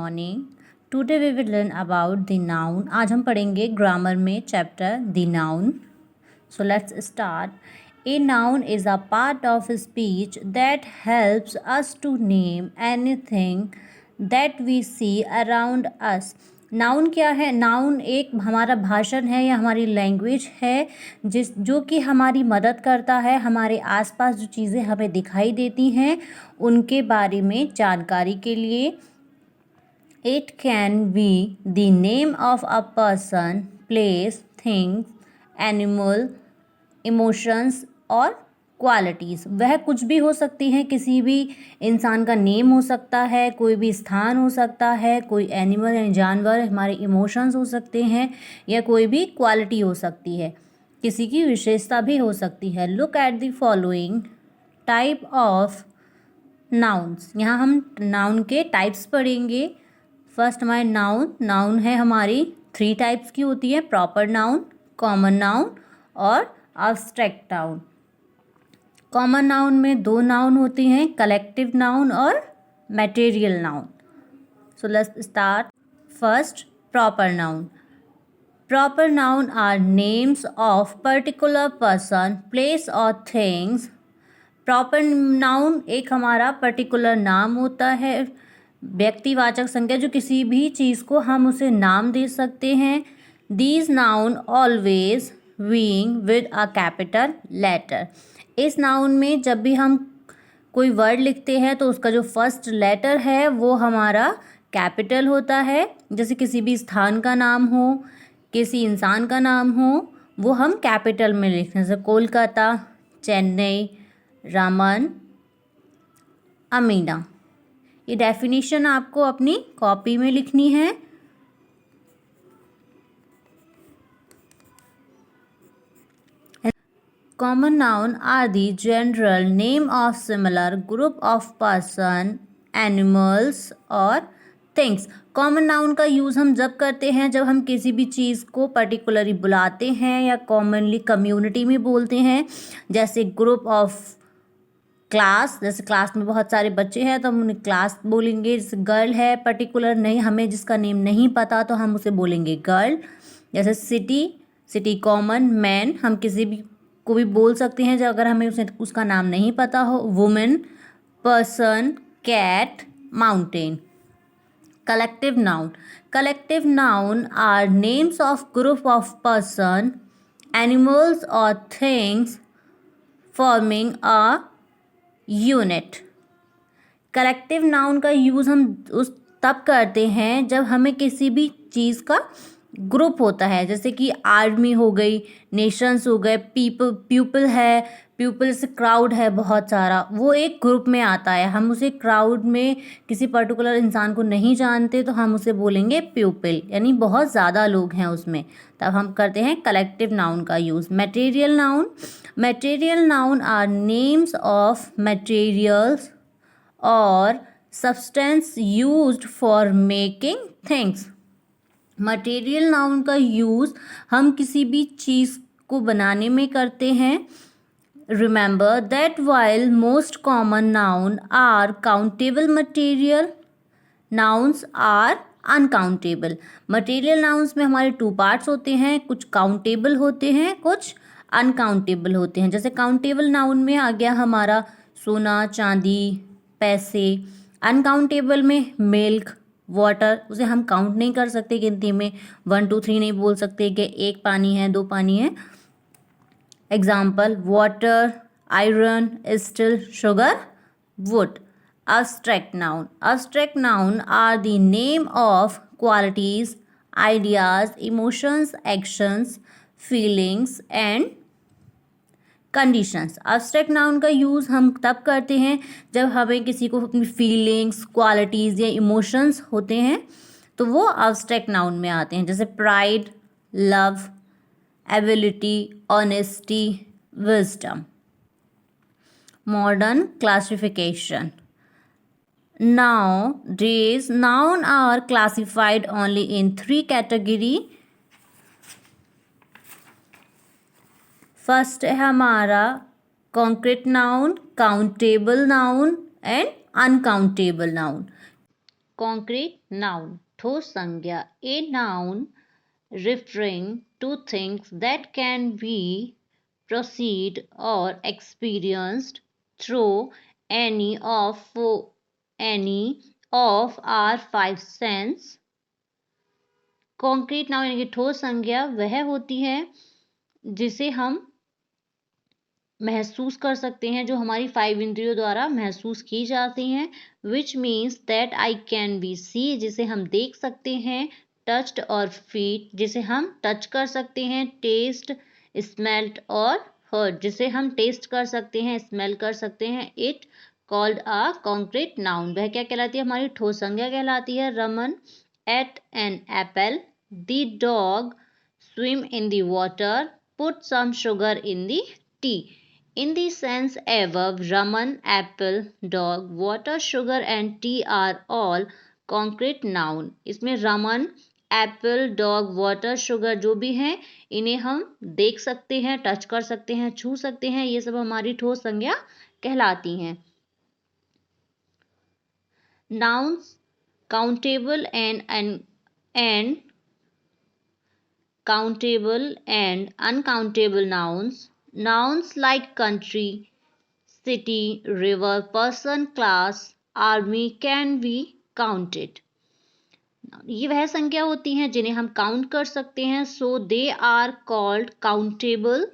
Morning. Today we will learn about the noun. आज हम पढ़ेंगे ग्रामर में chapter the noun. So let's start. A noun is a part of speech that helps us to name anything that we see around us. Noun क्या है? Noun एक हमारा भाषण है या हमारी लैंग्वेज है जो कि हमारी मदद करता है हमारे आसपास जो चीज़ें हमें दिखाई देती हैं उनके बारे में जानकारी के लिए। It can be the name of a person, place, things, animal, emotions और क्वालिटीज़। वह कुछ भी हो सकती हैं, किसी भी इंसान का नेम हो सकता है, कोई भी स्थान हो सकता है, कोई एनिमल या जानवर, हमारे इमोशंस हो सकते हैं या कोई भी क्वालिटी हो सकती है, किसी की विशेषता भी हो सकती है। Look at the following type of nouns. यहाँ हम नाउन के टाइप्स पढ़ेंगे। फर्स्ट हमारे नाउन है हमारी 3 टाइप्स की होती है, प्रॉपर नाउन, कॉमन नाउन और एब्स्ट्रैक्ट नाउन। कॉमन नाउन में 2 नाउन होती हैं, कलेक्टिव नाउन और material noun. So let's start. First, proper noun. Proper noun are names of particular person, place और थिंग्स। प्रॉपर नाउन एक हमारा पर्टिकुलर नाम होता है, व्यक्तिवाचक संज्ञा, जो किसी भी चीज़ को हम उसे नाम दे सकते हैं। These noun always being with a capital letter. इस नाउन में जब भी हम कोई वर्ड लिखते हैं तो उसका जो फर्स्ट लेटर है वो हमारा कैपिटल होता है। जैसे किसी भी स्थान का नाम हो, किसी इंसान का नाम हो, वो हम कैपिटल में लिखते हैं, जैसे कोलकाता, चेन्नई, रामन, अमीना। ये डेफिनेशन आपको अपनी कॉपी में लिखनी है। Common noun are the general name of similar group of person, animals और things। कॉमन नाउन का यूज़ हम जब करते हैं जब हम किसी भी चीज़ को पर्टिकुलरली बुलाते हैं या कॉमनली कम्युनिटी में बोलते हैं। जैसे ग्रुप ऑफ क्लास, जैसे क्लास में बहुत सारे बच्चे हैं तो हम उन्हें क्लास बोलेंगे। जैसे गर्ल है, पर्टिकुलर नहीं, हमें जिसका नेम नहीं पता तो हम उसे बोलेंगे गर्ल। जैसे सिटी कॉमन, मैन हम किसी भी को भी बोल सकते हैं जब अगर हमें उसका नाम नहीं पता हो। Women, person, cat, mountain. Collective noun. Collective noun are names of group of person, animals और things forming a unit. Collective noun का यूज़ हम तब करते हैं जब हमें किसी भी चीज़ का ग्रुप होता है, जैसे कि आर्मी हो गई, नेशंस हो गए, पीपल है, पीपल से क्राउड है बहुत सारा, वो एक ग्रुप में आता है। हम उसे क्राउड में किसी पर्टिकुलर इंसान को नहीं जानते तो हम उसे बोलेंगे पीपल, यानी बहुत ज़्यादा लोग हैं उसमें, तब हम करते हैं कलेक्टिव नाउन का use. Material noun. Material noun are names of materials और substance used for making things. Material noun का यूज़ हम किसी भी चीज़ को बनाने में करते हैं। Remember that while most common noun are countable, material nouns are uncountable. Material nouns में हमारे 2 पार्ट्स होते हैं, कुछ काउंटेबल होते हैं, कुछ अनकाउंटेबल होते हैं। जैसे काउंटेबल नाउन में आ गया हमारा सोना, चांदी, पैसे। अनकाउंटेबल में मिल्क, वाटर, उसे हम काउंट नहीं कर सकते गिनती में, 1 2 3 नहीं बोल सकते कि 1 पानी है, 2 पानी है। Example water, iron, steel, sugar, wood. Abstract noun. Abstract noun are the name of qualities, ideas, emotions, actions, feelings and conditions. Abstract noun का यूज़ हम तब करते हैं जब हमें किसी को अपनी फीलिंग्स, क्वालिटीज़ या इमोशंस होते हैं तो वो एब्स्ट्रैक्ट नाउन में आते हैं। जैसे pride, love, ability, honesty, wisdom. Modern classification. Nowadays, noun are classified only in 3 category। First है हमारा concrete noun, countable noun and uncountable noun. Concrete noun. ठोस संज्ञा, a noun referring to things that can be perceived or experienced through any of our five senses. Concrete noun यानी कि ठोस संज्ञा वह होती है जिसे हम महसूस कर सकते हैं, जो हमारी 5 इंद्रियों द्वारा महसूस की जाती हैं. Which means that I can be see, जिसे हम देख सकते हैं. टच्ड और फीट, जिसे हम टच कर सकते हैं. टेस्ट, स्मेल्ट और हर्ड, जिसे हम टेस्ट कर सकते हैं, स्मेल कर सकते हैं. It called a concrete noun, वह क्या कहलाती है? हमारी ठोस संज्ञा कहलाती है. Raman ate an apple. The dog swim in the water. Put some sugar in the tea. In the sense above, Raman, apple, dog, water, sugar and tea are all concrete noun. इसमें Raman, Apple, dog, water, sugar जो भी हैं इन्हें हम देख सकते हैं, touch कर सकते हैं, छू सकते हैं. ये सब हमारी ठोस संज्ञा कहलाती हैं. Nouns, countable and countable and uncountable nouns. Nouns like country, city, river, person, class, army can be counted. ये वह संख्या होती हैं जिन्हें हम काउंट कर सकते हैं. So they are called countable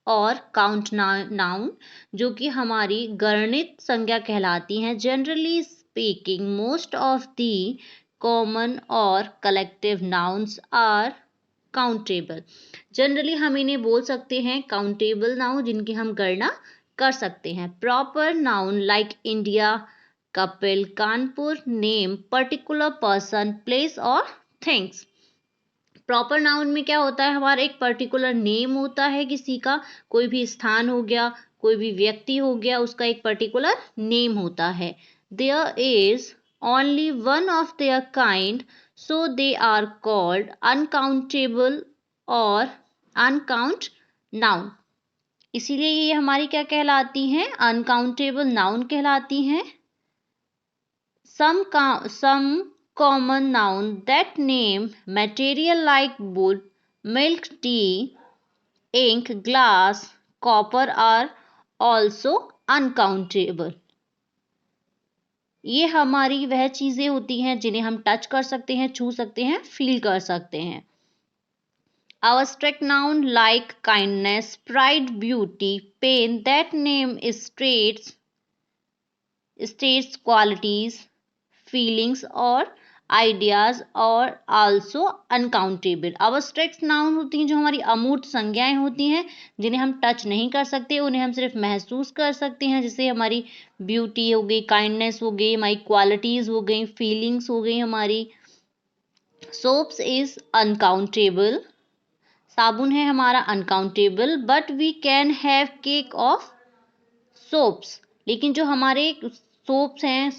और काउंट नाउन, जो कि हमारी गणित संज्ञा कहलाती हैं. Generally speaking, most of the common और collective nouns are countable. Generally हम इन्हें बोल सकते हैं काउंटेबल नाउन, जिनकी हम गणना कर सकते हैं. Proper noun like India, Kapil, Kanpur name particular person, place और थिंग्स. प्रॉपर नाउन में क्या होता है? हमारा एक पर्टिकुलर नेम होता है किसी का, कोई भी स्थान हो गया, कोई भी व्यक्ति हो गया, उसका एक पर्टिकुलर नेम होता है. There is only one of their kind, so they are called uncountable और uncount noun. इसीलिए ये हमारी क्या कहलाती हैं? अनकाउंटेबल नाउन कहलाती हैं. some common noun that name material like wood, milk, tea, ink, glass, copper are also uncountable. ये हमारी वह चीज़ें होती हैं जिन्हें हम टच कर सकते हैं, छू सकते हैं, फील कर सकते हैं. Abstract noun like kindness, pride, beauty, pain that name states qualities, feelings और ideas और also uncountable. Abstract noun होती हैं जो हमारी अमूर्त संज्ञाएं होती हैं, जिन्हें हम टच नहीं कर सकते, उन्हें हम सिर्फ महसूस कर सकते हैं. जैसे हमारी ब्यूटी हो गई, काइंडनेस हो गई, हमारी क्वालिटीज हो गई, फीलिंग्स हो गई हमारी. सोप्स इज अनकाउंटेबल, साबुन है हमारा uncountable. But we can have cake of soaps, लेकिन जो हमारे सोप्स हैं,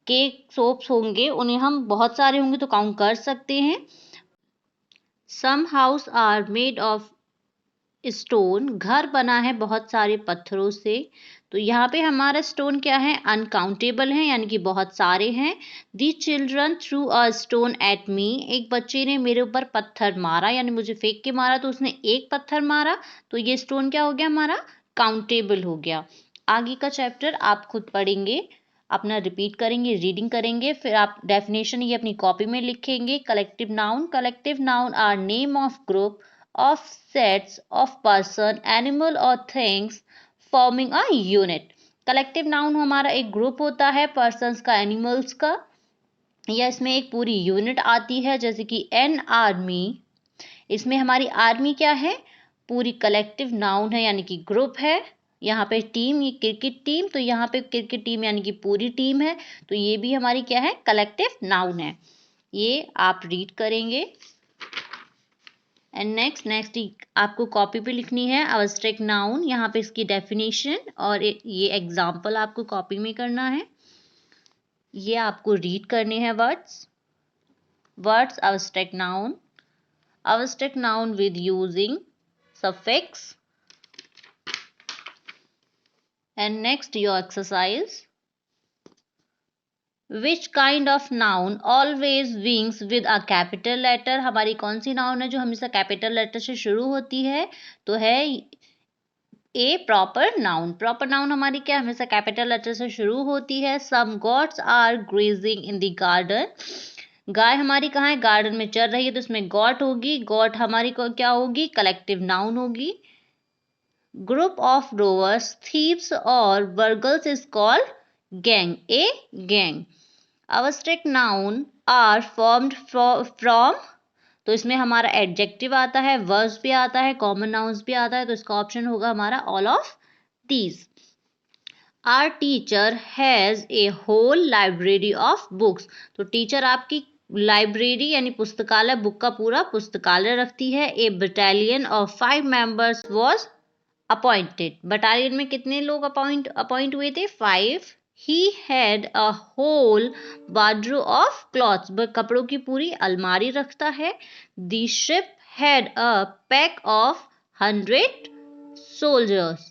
केक सोप्स होंगे, उन्हें हम बहुत सारे होंगे तो काउंट कर सकते हैं. Some house are made of stone, घर बना है बहुत सारे पत्थरों से. तो यहाँ पे हमारा स्टोन क्या है? अनकाउंटेबल है, यानी कि बहुत सारे हैं. The children through a stone at me, एक बच्चे ने मेरे ऊपर पत्थर मारा, यानी मुझे फेंक के मारा, तो उसने एक पत्थर मारा, तो ये स्टोन क्या हो गया? हमारा काउंटेबल हो गया. आगे का चैप्टर आप खुद पढ़ेंगे, अपना रिपीट करेंगे, रीडिंग करेंगे, फिर आप डेफिनेशन ये अपनी कॉपी में लिखेंगे. Collective noun are name of group of sets of person, animal or things forming a unit. Collective noun हमारा एक ग्रुप होता है पर्सन्स का, एनिमल्स का, या इसमें एक पूरी यूनिट आती है. जैसे कि एन आर्मी, इसमें हमारी आर्मी क्या है? पूरी कलेक्टिव नाउन है, यानी कि ग्रुप है. यहाँ पे टीम, ये क्रिकेट टीम, तो यहाँ पे क्रिकेट टीम यानी कि पूरी टीम है, तो ये भी हमारी क्या है? कलेक्टिव नाउन है. ये आप रीड करेंगे. एंड नेक्स्ट आपको कॉपी पे लिखनी है अब्स्ट्रैक्ट नाउन, यहाँ पे इसकी डेफिनेशन और ये एग्जाम्पल आपको कॉपी में करना है. ये आपको रीड करने हैं words abstract noun with using suffix. And next your exercise. Which kind of noun always begins with a capital letter, हमारी कौन सी नाउन है जो हमेशा कैपिटल लेटर से शुरू होती है, तो है a proper noun. Proper noun हमारी क्या हमेशा कैपिटल लेटर से शुरू होती है। Some goats are grazing in the garden, गाय हमारी कहाँ है, गार्डन में चल रही है, तो इसमें गॉट होगी। गॉट हमारी को क्या होगी, कलेक्टिव नाउन होगी। ग्रुप ऑफ रोवर्स, थीव्स और burglars is called gang, a gang. Abstract noun are formed from, तो इसमें हमारा एडजेक्टिव आता है, वर्ब्स भी आता है, कॉमन नाउन्स भी आता है, तो इसका ऑप्शन होगा हमारा all of these. Our teacher has a whole library of books, तो टीचर आपकी लाइब्रेरी यानी पुस्तकालय, बुक का पूरा पुस्तकालय रखती है। A battalion of 5 members was appointed, battalion में कितने लोग अपॉइंट हुए थे, 5। He had a whole wardrobe of clothes, वह कपड़ों की पूरी अलमारी रखता है। The ship had a pack of 100 soldiers.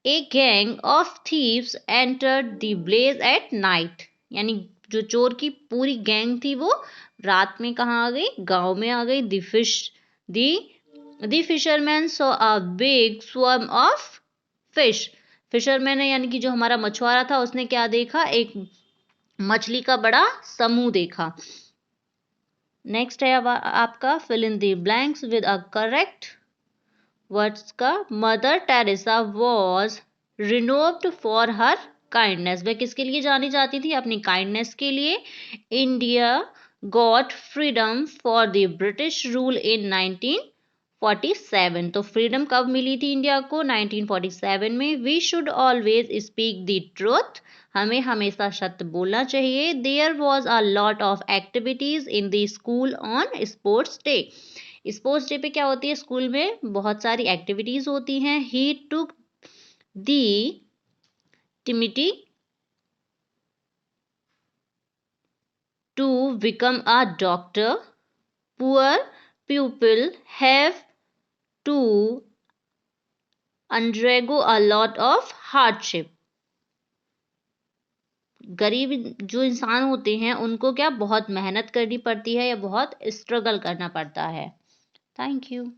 A gang of thieves entered the blaze at night, यानी जो चोर की पूरी गैंग थी वो रात में कहाँ आ गई, गांव में आ गई। The fisherman saw a big swarm of fish, fisherman है यानी कि जो हमारा मछुआरा था उसने क्या देखा, एक मछली का बड़ा समूह देखा। नेक्स्ट है अब आपका fill in the blanks with a correct words का। Mother Teresa was renowned for her kindness, वह किसके लिए जानी जाती थी, अपनी काइंडनेस के लिए। India got freedom for the British rule in 1947, तो फ्रीडम कब मिली थी इंडिया को, 1947 में। We should always speak the truth, हमें हमेशा सत्य बोलना चाहिए। There was a lot of activities in the school on sports day, sports day पे क्या होती है, स्कूल में बहुत सारी एक्टिविटीज होती हैं। He took the timidity to become a doctor, poor people have to undergo a lot of hardship, गरीब जो इंसान होते हैं उनको क्या बहुत मेहनत करनी पड़ती है या बहुत स्ट्रगल करना पड़ता है। Thank you.